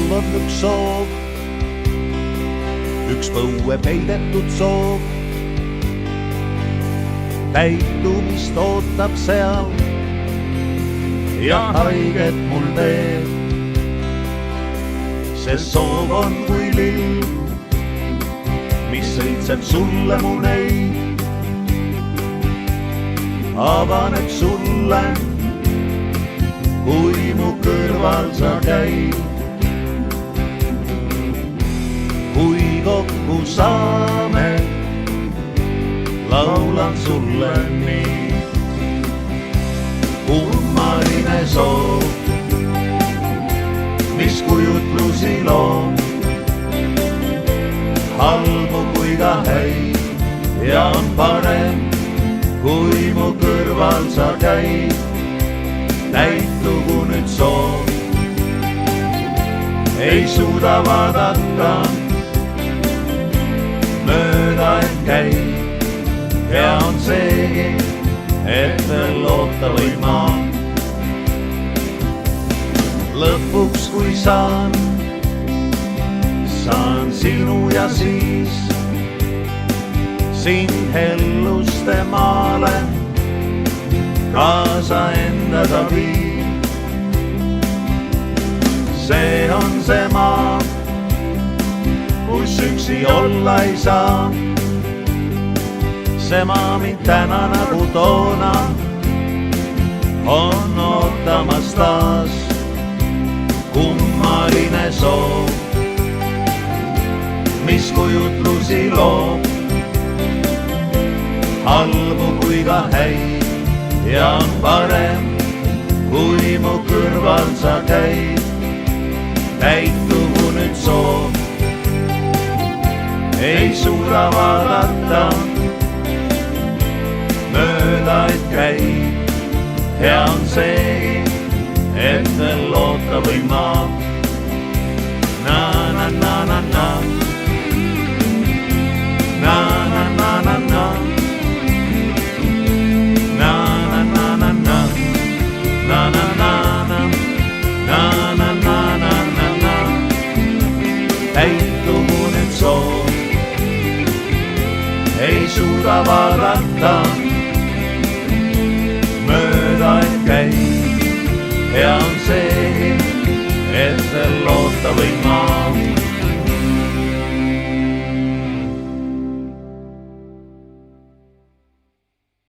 mul on üks soov, üks põue peidetud soov. Täitumist ootab seal ja haiget mul teeb. See soov on kui lill, mis õitseb sulle mu neid. Avaneb sulle, kui mu kõrval sa käid. Kui kokku saame, laulan sulle nii. Kummaline soov, mis kujutlusi loob, halbu kui ka häid, ja on parem, kui mu kõrval sa käid. Täitugu nüüd soov, ei suuda vaadata, mööda et käib, ja on seegi, et veel loota või ma. Lõpuks kui saan sinu ja siis sind helluste maale kaasa endaga viib. See on see maa, kus üksi olla ei saa. See maa mind täna nagu toona on ootamas taas. Kummaline soov, mis kujutlusi loob, halbu kui ka häid, ja on parem, kui mu kõrval sa käid. Täitugu nüüd soov, ei suuda vaadata, mööda et käib, ja on seegi, et veel loota või ma. Na na na na na, na na na na na, na na na na na, na na na na, na na na na na na. Täitugu nüüd soov, ei suuda vaadata, mööda et käib, ja on seegi, et veel loota või ma.